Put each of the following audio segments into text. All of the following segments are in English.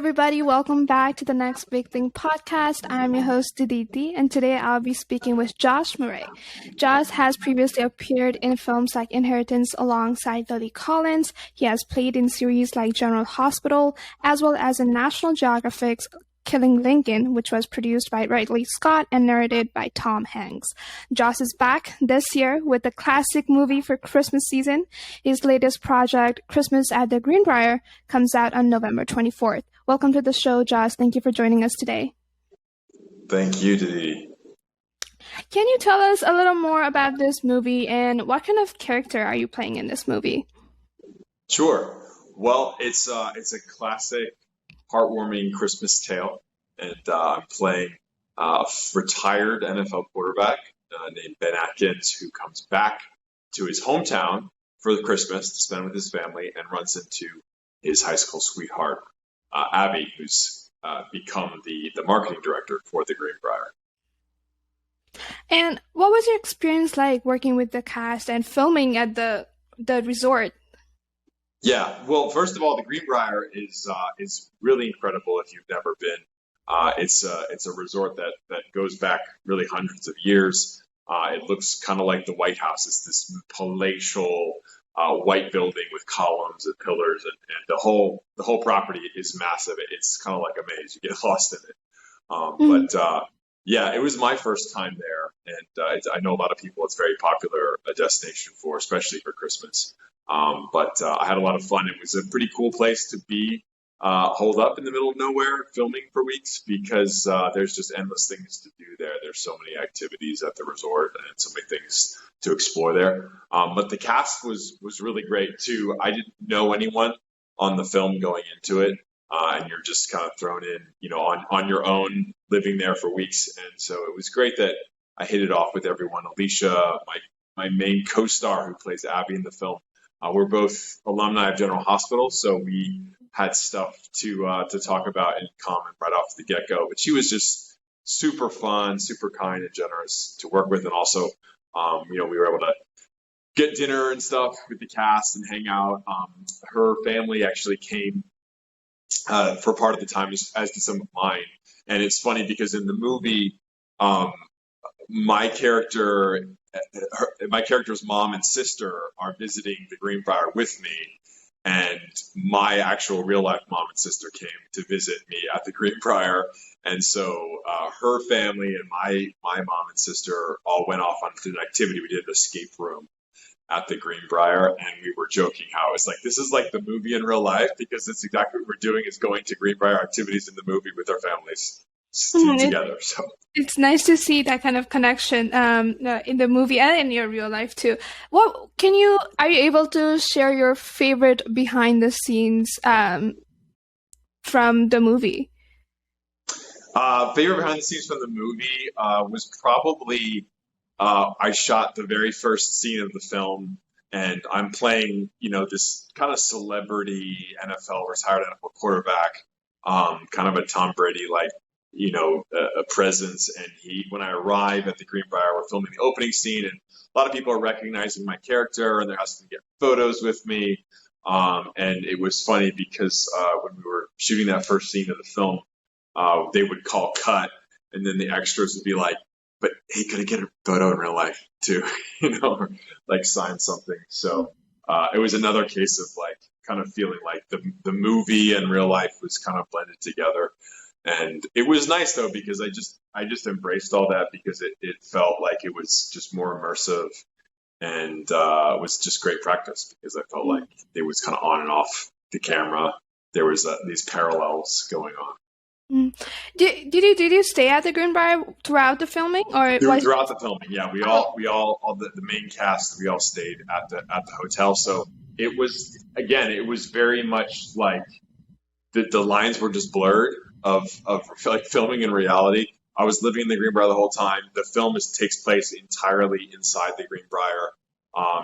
everybody. Welcome back to the Next Big Thing podcast. I'm your host, Diditi, and today I'll be speaking with Josh Murray. Josh has previously appeared in films like Inheritance alongside Lily Collins. He has played in series like General Hospital, as well as in National Geographic's Killing Lincoln, which was produced by Ridley Scott and narrated by Tom Hanks. Josh is back this year with the classic movie for Christmas season. His latest project, Christmas at the Greenbrier, comes out on November 24th. Welcome to the show, Josh. Thank you for joining us today. Thank you, Didi. Can you tell us a little more about this movie and what kind of character are you playing in this movie? Sure. Well, it's a classic, heartwarming Christmas tale, and I'm playing a retired NFL quarterback named Ben Atkins, who comes back to his hometown for the Christmas to spend with his family and runs into his high school sweetheart, Abby, who's become the marketing director for the Greenbrier. And what was your experience like working with the cast and filming at the resort? Yeah, well, first of all, the Greenbrier is really incredible if you've never been. It's a resort that goes back really hundreds of years. It looks kind of like the White House. It's this palatial white building with columns and pillars, and the whole property is massive. It's kind of like a maze. You get lost in it. But yeah, it was my first time there, and I know a lot of people. It's very popular a destination for, especially for Christmas. But I had a lot of fun. It was a pretty cool place to be holed up in the middle of nowhere filming for weeks because there's just endless things to do there. There's so many activities at the resort and so many things to explore there. But the cast was really great too. I didn't know anyone on the film going into it, and you're just kind of thrown in, on your own, living there for weeks. And so it was great that I hit it off with everyone. Alicia, my main co-star who plays Abby in the film. We're both alumni of General Hospital, so we had stuff to talk about in common right off the get-go. But she was just super fun, super kind and generous to work with. And also, we were able to get dinner and stuff with the cast and hang out. Her family actually came for part of the time, as did some of mine. And it's funny because in the movie, my character's mom and sister are visiting the Greenbrier with me, and my actual real life mom and sister came to visit me at the Greenbrier. And so her family and my mom and sister all went off on an activity. We did an escape room at the Greenbrier, and we were joking how it's like, this is like the movie in real life, because it's exactly what we're doing, is going to Greenbrier activities in the movie with our families together. So it's nice to see that kind of connection in the movie and in your real life too. Are you able to share your favorite behind the scenes from the movie? Favorite behind the scenes from the movie was probably I shot the very first scene of the film, and I'm playing this kind of celebrity retired NFL quarterback, kind of a Tom Brady like a presence. And when I arrive at the Greenbrier, we're filming the opening scene, and a lot of people are recognizing my character, and they're asking to get photos with me. And it was funny because when we were shooting that first scene of the film, they would call cut, and then the extras would be like, "But hey, could I get a photo in real life too?" Or like sign something. So it was another case of like kind of feeling like the movie and real life was kind of blended together. And it was nice though, because I just embraced all that, because it felt like it was just more immersive, and it was just great practice, because I felt like it was kind of on and off the camera. There was these parallels going on. Did you stay at the Greenbrier throughout the filming, or throughout the filming? Yeah, we all the main cast, we all stayed at the hotel. So it was very much like the lines were just blurred of like filming in reality. I was living in the Greenbrier the whole time. The film takes place entirely inside the Greenbrier.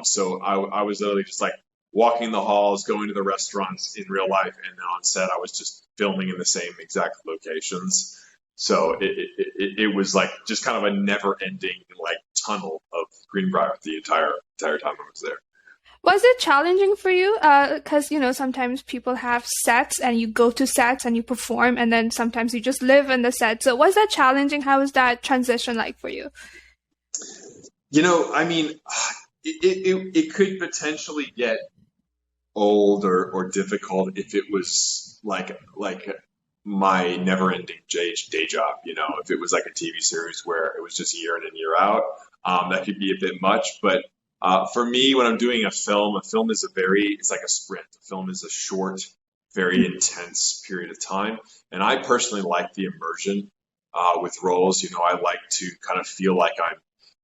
So I was literally just like walking the halls, going to the restaurants in real life, and then on set I was just filming in the same exact locations. So it was like just kind of a never-ending like tunnel of Greenbrier the entire time I was there. Was it challenging for you? Because, sometimes people have sets and you go to sets and you perform, and then sometimes you just live in the set. So was that challenging? How was that transition like for you? I mean, it could potentially get old or difficult if it was like my never-ending day job. If it was like a TV series where it was just year in and year out, that could be a bit much. But for me, when I'm doing a film is it's like a sprint. A film is a short, very intense period of time, and I personally like the immersion with roles. I like to kind of feel like I'm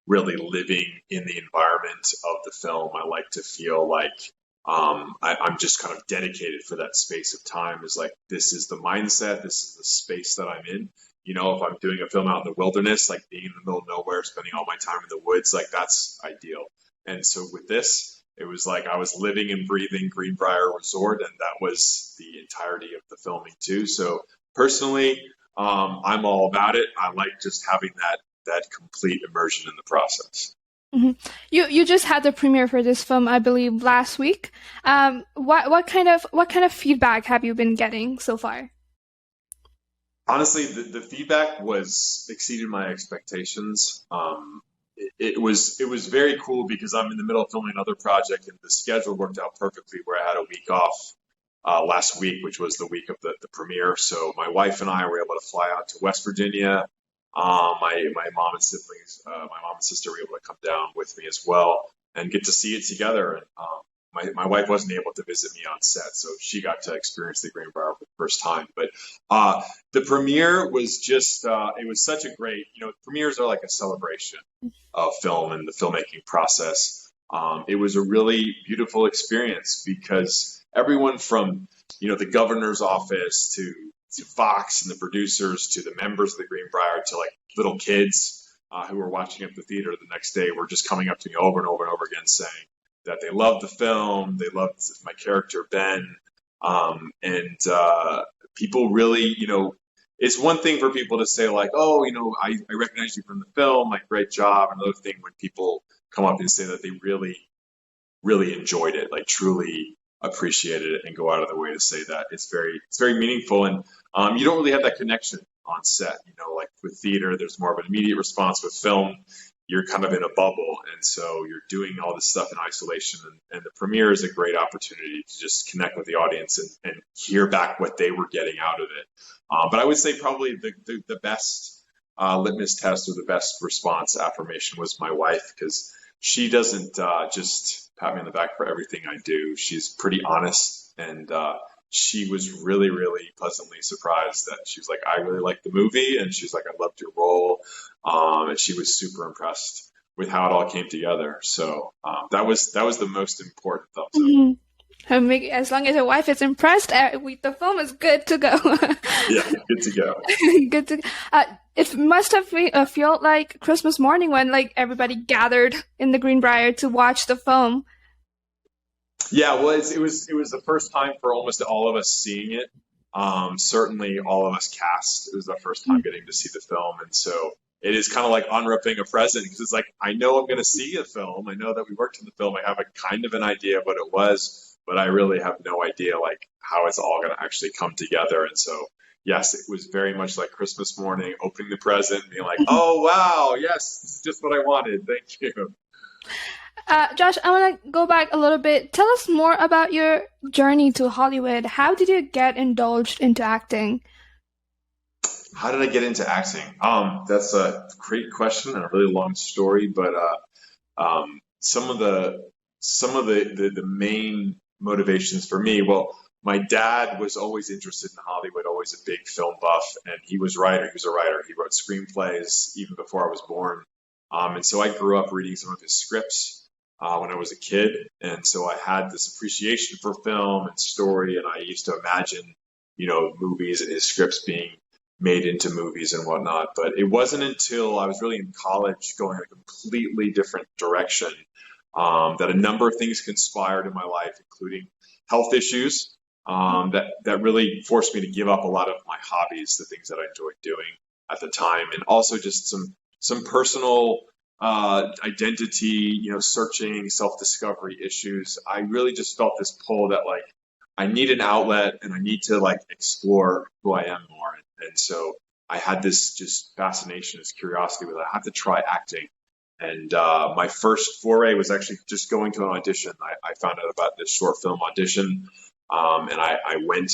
really living in the environment of the film. I like to feel like I'm just kind of dedicated for that space of time. Is like, this is the mindset, this is the space that I'm in. If I'm doing a film out in the wilderness, like being in the middle of nowhere, spending all my time in the woods, like that's ideal. And so with this, it was like I was living and breathing Greenbrier Resort, and that was the entirety of the filming too. So personally, I'm all about it. I like just having that complete immersion in the process. Hmm. You just had the premiere for this film, I believe, last week. What kind of feedback have you been getting so far? Honestly, the feedback was exceeded my expectations. It was very cool because I'm in the middle of filming another project, and the schedule worked out perfectly where I had a week off last week, which was the week of the premiere. So my wife and I were able to fly out to West Virginia. My mom and siblings, my mom and sister were able to come down with me as well and get to see it together. And my wife wasn't able to visit me on set, so she got to experience the Greenbrier for the first time. But the premiere was just, it was such a great, premieres are like a celebration of film and the filmmaking process. It was a really beautiful experience because everyone from, the governor's office to Fox and the producers to the members of the Greenbrier to like little kids who were watching at the theater the next day were just coming up to me over and over and over again saying that they loved the film, they loved my character Ben, and people really, it's one thing for people to say like, oh, I recognize you from the film, like great job. Another thing when people come up and say that they really, really enjoyed it, like truly appreciated it and go out of the way to say that. It's very meaningful, and you don't really have that connection on set. Like with theater, there's more of an immediate response. With film, you're kind of in a bubble, and so you're doing all this stuff in isolation. And the premiere is a great opportunity to just connect with the audience and hear back what they were getting out of it. But I would say probably the best litmus test or the best response affirmation was my wife, because she doesn't just pat me on the back for everything I do. She's pretty honest, and she was really, really pleasantly surprised that she was like, I really liked the movie, and she's like, I loved your role, and she was super impressed with how it all came together. So that was the most important thumbs up. Mm-hmm. As long as your wife is impressed, the film is good to go. Yeah, good to go. Good to. It must have felt like Christmas morning when like everybody gathered in the Greenbrier to watch the film. Yeah, well, it was the first time for almost all of us seeing it. Certainly, all of us cast. It was our first time getting to see the film, and so it is kind of like unwrapping a present, because it's like, I know I'm going to see a film. I know that we worked in the film. I have a kind of an idea of what it was, but I really have no idea like how it's all going to actually come together. And so, yes, it was very much like Christmas morning, opening the present, being like, oh, wow, yes, this is just what I wanted. Thank you. Josh, I want to go back a little bit. Tell us more about your journey to Hollywood. How did you get indulged into acting? How did I get into acting? That's a great question and a really long story, but some of the main motivations for me, well, my dad was always interested in Hollywood, always a big film buff, and he was a writer. He wrote screenplays even before I was born. And so I grew up reading some of his scripts when I was a kid. And so I had this appreciation for film and story, and I used to imagine, movies and his scripts being made into movies and whatnot. But it wasn't until I was really in college going a completely different direction that a number of things conspired in my life, including health issues that really forced me to give up a lot of my hobbies, the things that I enjoyed doing at the time, and also just some personal identity, searching, self-discovery issues. I really just felt this pull that like I need an outlet and I need to like explore who I am more. And so I had this just fascination, this curiosity with it. I had to try acting. And my first foray was actually just going to an audition. I found out about this short film audition, and I went,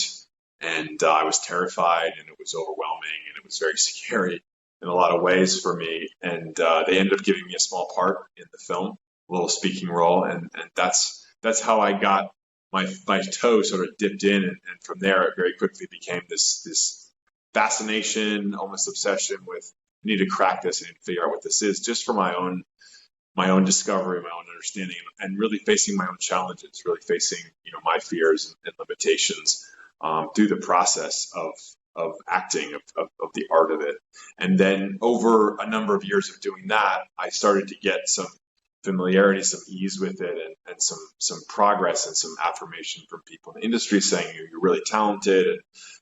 and I was terrified, and it was overwhelming, and it was very scary in a lot of ways for me. And they ended up giving me a small part in the film, a little speaking role, and that's how I got my toe sort of dipped in, and from there it very quickly became this fascination, almost obsession with I need to crack this and figure out what this is, just for my own discovery, my own understanding, and really facing my own challenges, really facing my fears and limitations through the process of acting, of the art of it. And then over a number of years of doing that, I started to get some familiarity, some ease with it, and some progress and some affirmation from people in the industry saying you're really talented.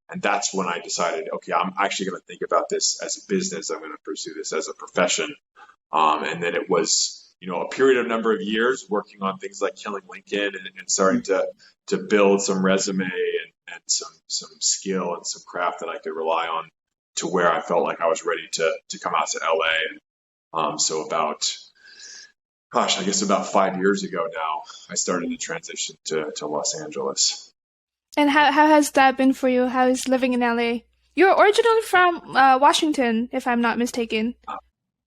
And that's when I decided, okay, I'm actually going to think about this as a business. I'm going to pursue this as a profession. And then it was, a period of number of years working on things like Killing Lincoln and starting to build some resume and some skill and some craft that I could rely on to where I felt like I was ready to come out to LA. And so about 5 years ago now, I started the transition to Los Angeles. And how has that been for you? How is living in LA? You're originally from Washington, if I'm not mistaken.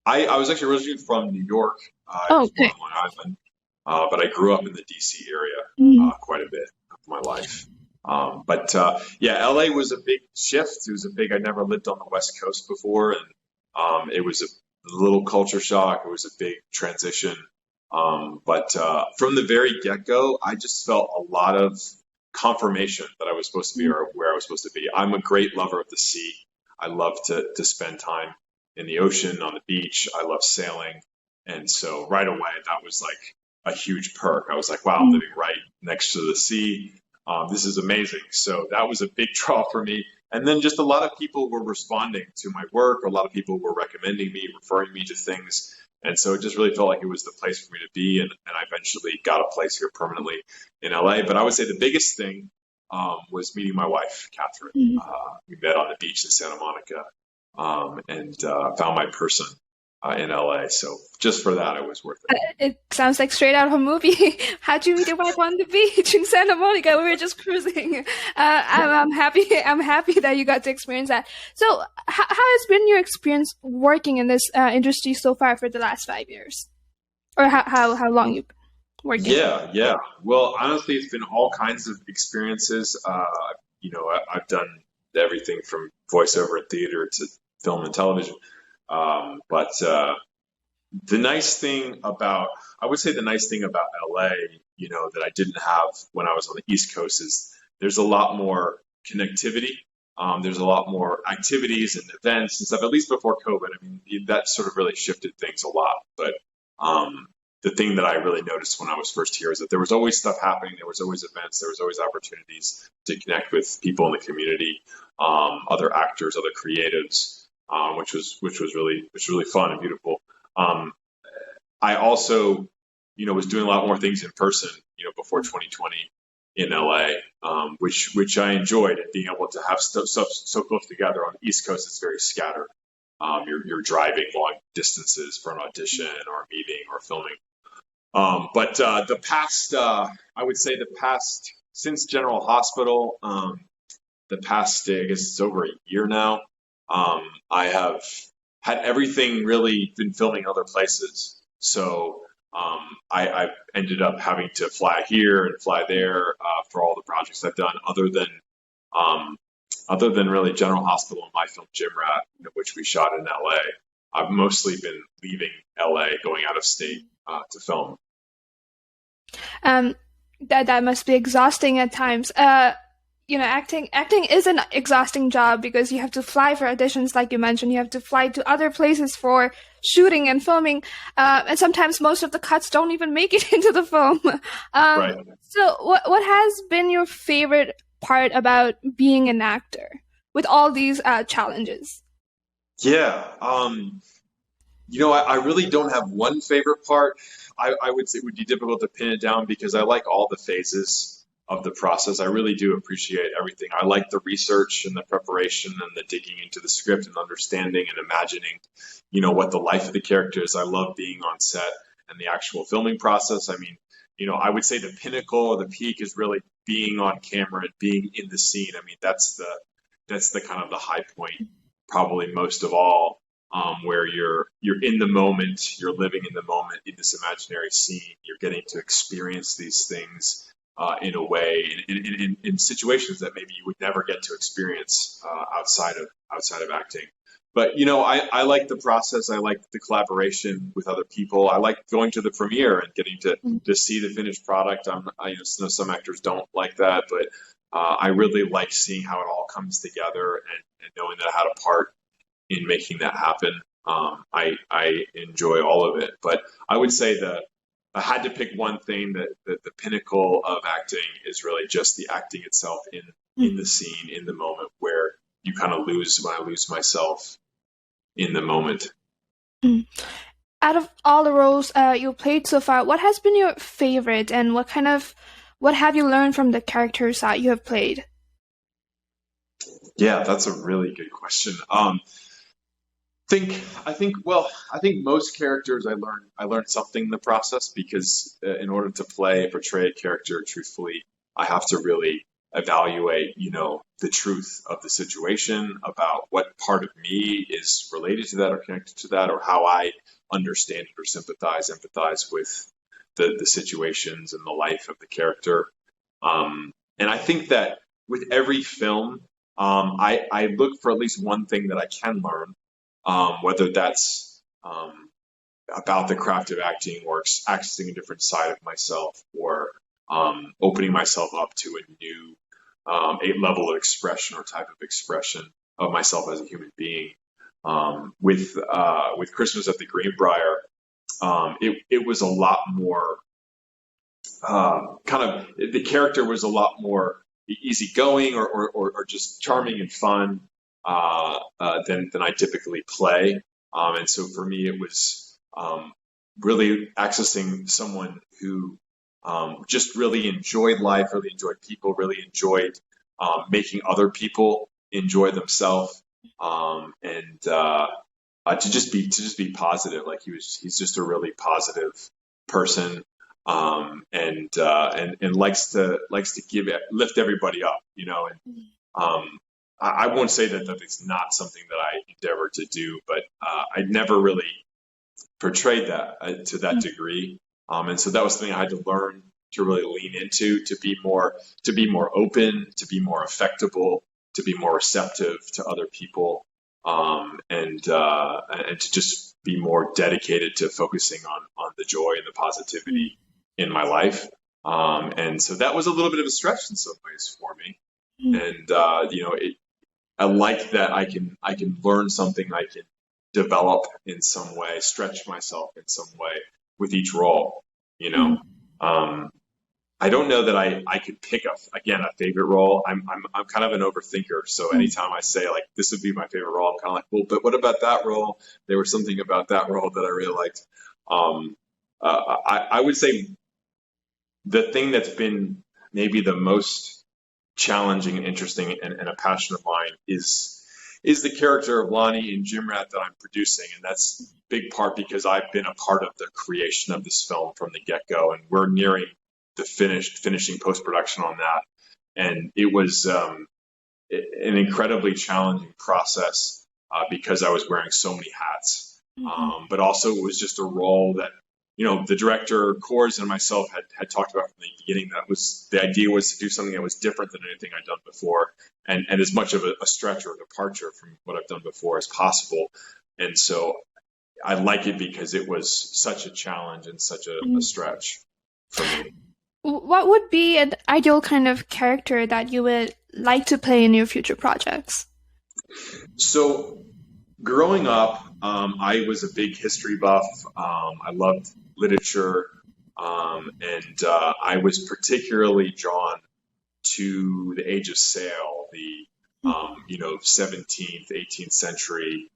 I was actually originally from New York. I was born on Long Island, but I grew up in the DC area quite a bit of my life. But LA was a big shift. It was I'd never lived on the West Coast before, and it was a little culture shock. It was a big transition. But from the very get-go, I just felt a lot of confirmation that I was supposed to be or where I was supposed to be. I'm a great lover of the sea. I love to spend time in the ocean, on the beach. I love sailing. And so right away, that was like a huge perk. I was like, wow, I'm living right next to the sea. This is amazing. So that was a big draw for me. And then just a lot of people were responding to my work. A lot of people were recommending me, referring me to things. And so it just really felt like it was the place for me to be. And I eventually got a place here permanently in LA. But I would say the biggest thing was meeting my wife, Catherine. We met on the beach in Santa Monica and found my person in LA. So just for that, it was worth it. It sounds like straight out of a movie. How'd you meet your wife on the beach in Santa Monica? We were just cruising. I'm happy that you got to experience that. So how has been your experience working in this industry so far for the last 5 years? Or how long you've been working? Yeah. Well, honestly, it's been all kinds of experiences. I've done everything from voiceover and theater to film and television. But the nice thing about LA, that I didn't have when I was on the East Coast is there's a lot more connectivity. There's a lot more activities and events and stuff, at least before COVID. I mean, that sort of really shifted things a lot. But the thing that I really noticed when I was first here is that there was always stuff happening. There was always events. There was always opportunities to connect with people in the community, other actors, other creatives. Which was really fun and beautiful. I also, was doing a lot more things in person, before 2020 in LA, which I enjoyed, and being able to have stuff so close together. On the East Coast, it's very scattered. You're driving long distances for an audition or a meeting or filming. But the past, I would say since General Hospital, I guess it's over a year now. I have had everything really been filming other places. So I've ended up having to fly here and fly there for all the projects I've done, other than really General Hospital and my film Gym Rat, which we shot in LA. I've mostly been leaving LA, going out of state to film. That must be exhausting at times. Acting is an exhausting job because you have to fly for auditions, like you mentioned. You have to fly to other places for shooting and filming, and sometimes most of the cuts don't even make it into the film. Right. So, what has been your favorite part about being an actor with all these challenges? Yeah. I really don't have one favorite part. I would say it would be difficult to pin it down because I like all the phases of the process. I really do appreciate everything. I like the research and the preparation and the digging into the script and understanding and imagining, what the life of the character is. I love being on set and the actual filming process. I mean, I would say the pinnacle or the peak is really being on camera and being in the scene. I mean, that's the kind of the high point, probably most of all, where you're in the moment, you're living in the moment in this imaginary scene. You're getting to experience these things in a way, in situations that maybe you would never get to experience outside of acting. But I like the process. I like the collaboration with other people. I like going to the premiere and getting to see the finished product. I know some actors don't like that, but I really like seeing how it all comes together and knowing that I had a part in making that happen. I enjoy all of it, but I would say that I had to pick one thing that the pinnacle of acting is really just the acting itself in the scene, in the moment, where you kind of when I lose myself in the moment. Out of all the roles you played so far, what has been your favorite, and what have you learned from the characters that you have played? Yeah, that's a really good question. I think most characters I learned something in the process because in order to portray a character truthfully, I have to really evaluate, the truth of the situation about what part of me is related to that or connected to that, or how I understand it or empathize with the situations and the life of the character. And I think that with every film, I look for at least one thing that I can learn, whether that's about the craft of acting or accessing a different side of myself, or opening myself up to a new a level of expression or type of expression of myself as a human being. With Christmas at the Greenbrier, it was a lot more the character was a lot more easygoing or just charming and fun than I typically play. And so for me, it was really accessing someone who just really enjoyed life, really enjoyed people, really enjoyed making other people enjoy themselves, and to just be positive. Like he's just a really positive person, and likes to lift everybody up, and I won't say that it's not something that I endeavor to do, but I never really portrayed that to that degree. And so that was something I had to learn to really lean into, to be more open, to be more affectable, to be more receptive to other people, and to just be more dedicated to focusing on the joy and the positivity in my life. And so that was a little bit of a stretch in some ways for me. And I like that I can learn something, I can develop in some way, stretch myself in some way with each role. I don't know that I could pick a favorite role. I'm kind of an overthinker, so anytime I say like this would be my favorite role, I'm kind of like, well, but what about that role? There was something about that role that I really liked. I would say the thing that's been maybe the most challenging and interesting and a passion of mine is the character of Lonnie in Gym Rat that I'm producing, and that's big part because I've been a part of the creation of this film from the get-go, and we're nearing the finishing post-production on that, and it was an incredibly challenging process because I was wearing so many hats, but also it was just a role that the director Kors and myself had talked about from the beginning. That was the idea, was to do something that was different than anything I'd done before, and as much of a stretch or a departure from what I've done before as possible. And so I like it because it was such a challenge and such a stretch for me. What would be an ideal kind of character that you would like to play in your future projects? So growing up, I was a big history buff. I loved literature, and I was particularly drawn to the Age of Sail, the 17th, 18th century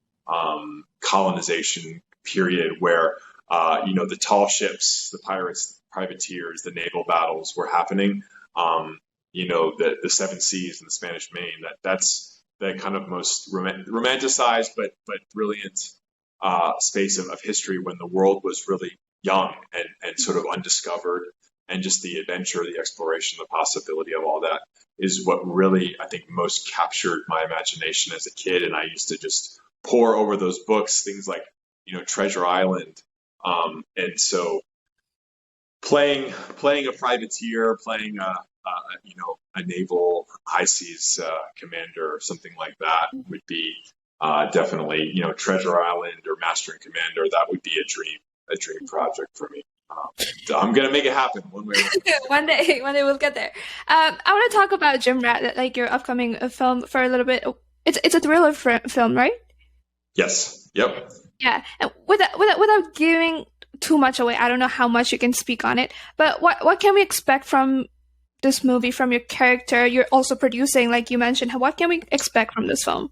colonization period where, the tall ships, the pirates, privateers, the naval battles were happening. The Seven Seas and the Spanish Main. That's the kind of most romanticized but brilliant space of history when the world was really young and sort of undiscovered, and just the adventure, the exploration, the possibility of all that is what really, I think, most captured my imagination as a kid. And I used to just pore over those books, things like, Treasure Island. And so playing a privateer, playing a naval high seas commander or something like that would be definitely, Treasure Island or Master and Commander. That would be a dream project for me. I'm gonna make it happen one way or another. One day we'll get there. I want to talk about Jim Rat, like your upcoming film, for a little bit. It's a thriller film, right? Yes. Yep. Yeah. And without giving too much away, I don't know how much you can speak on it, but what can we expect from this movie, from your character? You're also producing, like you mentioned. What can we expect from this film?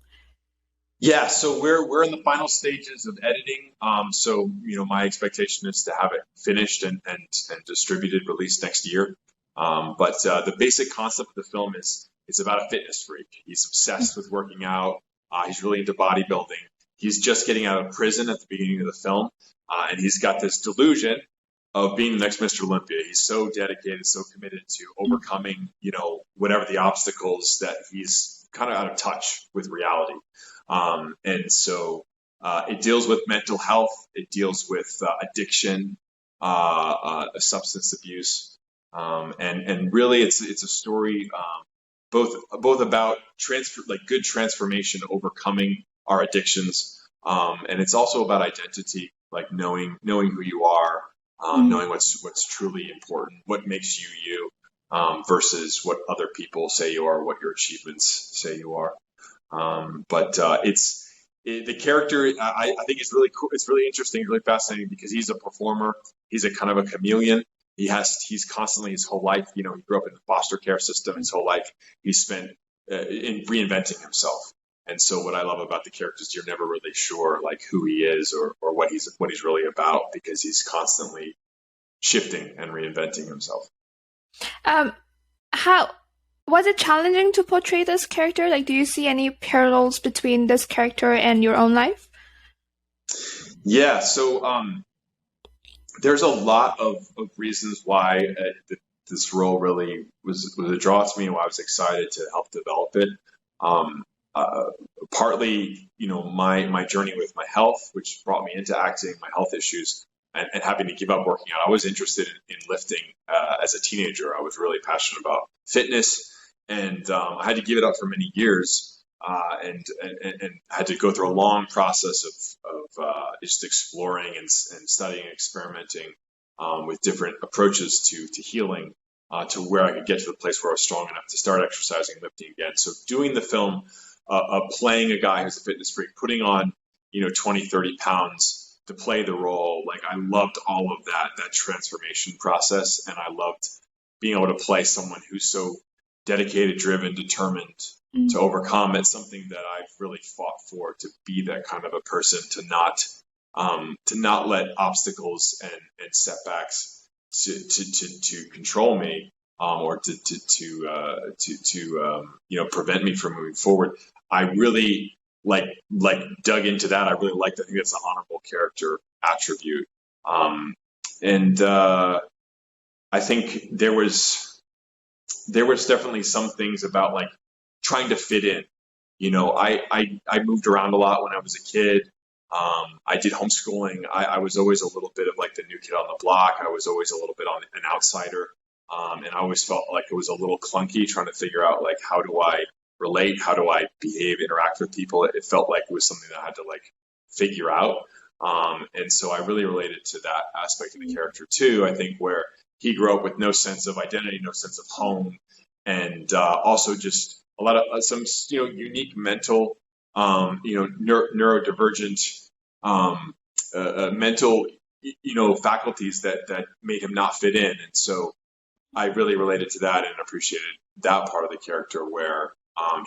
Yeah, so we're in the final stages of editing. So my expectation is to have it finished and distributed, released next year. But the basic concept of the film is it's about a fitness freak. He's obsessed with working out. He's really into bodybuilding. He's just getting out of prison at the beginning of the film, and he's got this delusion of being the next Mr. Olympia. He's so dedicated, so committed to overcoming, whatever the obstacles, that he's kind of out of touch with reality. And so it deals with mental health. It deals with addiction, substance abuse, and really it's a story both about good transformation, overcoming our addictions, and it's also about identity, like knowing who you are, knowing what's truly important, what makes you you, versus what other people say you are, what your achievements say you are. But the character, I think is really cool. It's really interesting, really fascinating, because he's a performer. He's a kind of a chameleon. He's constantly, his whole life, he grew up in the foster care system. His whole life he's spent in reinventing himself. And so what I love about the character is you're never really sure like who he is or what he's really about, because he's constantly shifting and reinventing himself. How was it challenging to portray this character? Like, do you see any parallels between this character and your own life? Yeah, so there's a lot of reasons why this role really was a draw to me, and why I was excited to help develop it. Partly, my journey with my health, which brought me into acting, my health issues, and having to give up working out. I was interested in lifting as a teenager. I was really passionate about fitness, and I had to give it up for many years, and had to go through a long process of just exploring and studying and experimenting with different approaches to healing, to where I could get to the place where I was strong enough to start exercising and lifting again. So doing the film, playing a guy who's a fitness freak, putting on 20, 30 pounds to play the role, like I loved all of that transformation process, and I loved being able to play someone who's so dedicated, driven, determined to overcome. It's something that I've really fought for, to be that kind of a person, to not let obstacles and setbacks to control me, or to prevent me from moving forward. I really like dug into that. I really liked. I think that's an honorable character attribute, and I think there was definitely some things about like trying to fit in. I moved around a lot when I was a kid. I did homeschooling. I was always a little bit of like the new kid on the block. I was always a little bit an outsider, and I always felt like it was a little clunky trying to figure out like, how do I relate? How do I behave, interact with people? It felt like it was something that I had to like figure out. And so I really related to that aspect of the character too. I think where he grew up with no sense of identity, no sense of home, and also just a lot of some unique mental, neurodivergent mental faculties that made him not fit in. And so I really related to that and appreciated that part of the character, where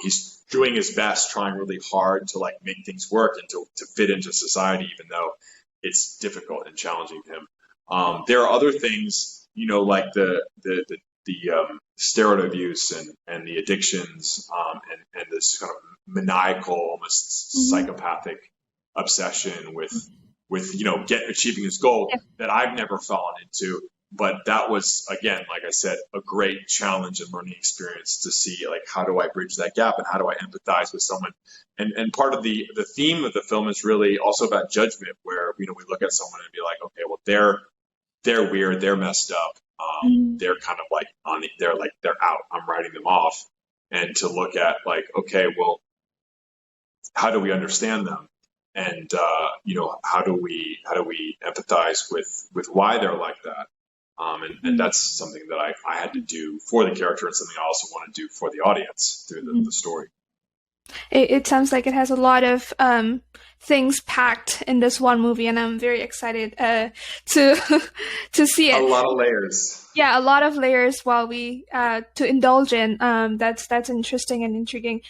He's doing his best, trying really hard to like make things work and to fit into society, even though it's difficult and challenging to him. There are other things, like the steroid abuse and the addictions, and this kind of maniacal, almost psychopathic obsession with achieving his goal that I've never fallen into. But that was, again, like I said, a great challenge and learning experience to see, like, how do I bridge that gap and how do I empathize with someone? And part of the theme of the film is really also about judgment, where, we look at someone and be like, okay, well, they're weird, they're messed up, they're kind of like they're out, I'm writing them off. And to look at like, okay, well, how do we understand them? And, how do we empathize with why they're like that? And that's something that I had to do for the character, and something I also want to do for the audience through the story. It sounds like it has a lot of things packed in this one movie, and I'm very excited to see it. A lot of layers. Yeah, a lot of layers while we to indulge in. That's interesting and intriguing.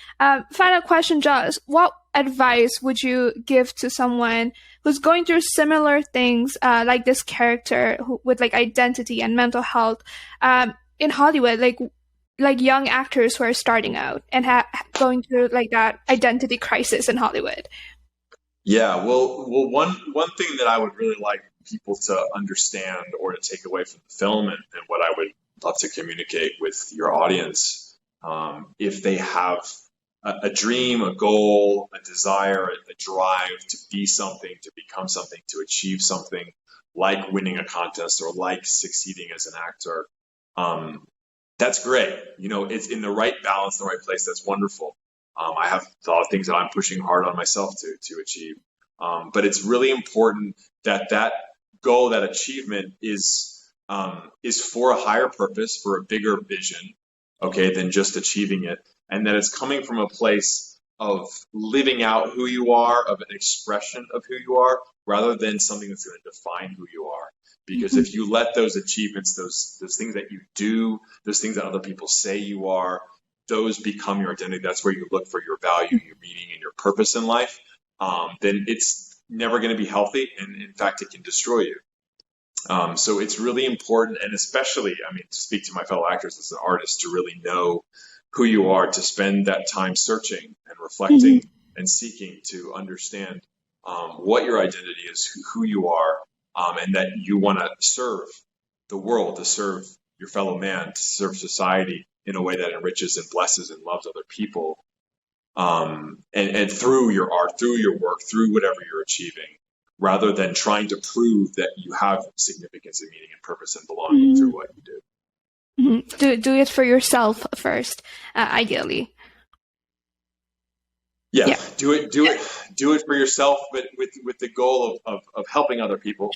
Final question, Josh. What advice would you give to someone who's going through similar things like this character with like identity and mental health in Hollywood, like young actors who are starting out and going through like that identity crisis in Hollywood? Yeah, well, one thing that I would really like people to understand or to take away from the film, and what I would love to communicate with your audience, if they have a dream, a goal, a desire, a drive to be something, to become something, to achieve something, like winning a contest or like succeeding as an actor, that's great. It's in the right balance, the right place. That's wonderful. I have a lot of things that I'm pushing hard on myself to achieve. But it's really important that goal, that achievement is for a higher purpose, for a bigger vision, okay, than just achieving it. And that it's coming from a place of living out who you are, of an expression of who you are, rather than something that's going to define who you are. Because if you let those achievements, those things that you do, those things that other people say you are, those become your identity. That's where you look for your value, your meaning, and your purpose in life. Then it's never going to be healthy. And in fact, it can destroy you. So it's really important. And especially, to speak to my fellow actors as an artist, to really know who you are, to spend that time searching and reflecting and seeking to understand what your identity is, who you are, and that you want to serve the world, to serve your fellow man, to serve society in a way that enriches and blesses and loves other people. And through your art, through your work, through whatever you're achieving, rather than trying to prove that you have significance and meaning and purpose and belonging through what you do. Do it for yourself first, ideally. Yeah. Do it for yourself, but with the goal of helping other people,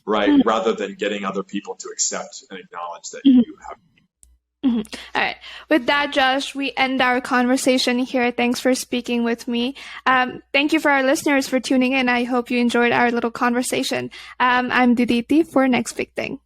right? Rather than getting other people to accept and acknowledge that you have. All right. With that, Josh, we end our conversation here. Thanks for speaking with me. Thank you for our listeners for tuning in. I hope you enjoyed our little conversation. I'm Diditi for Next Big Thing.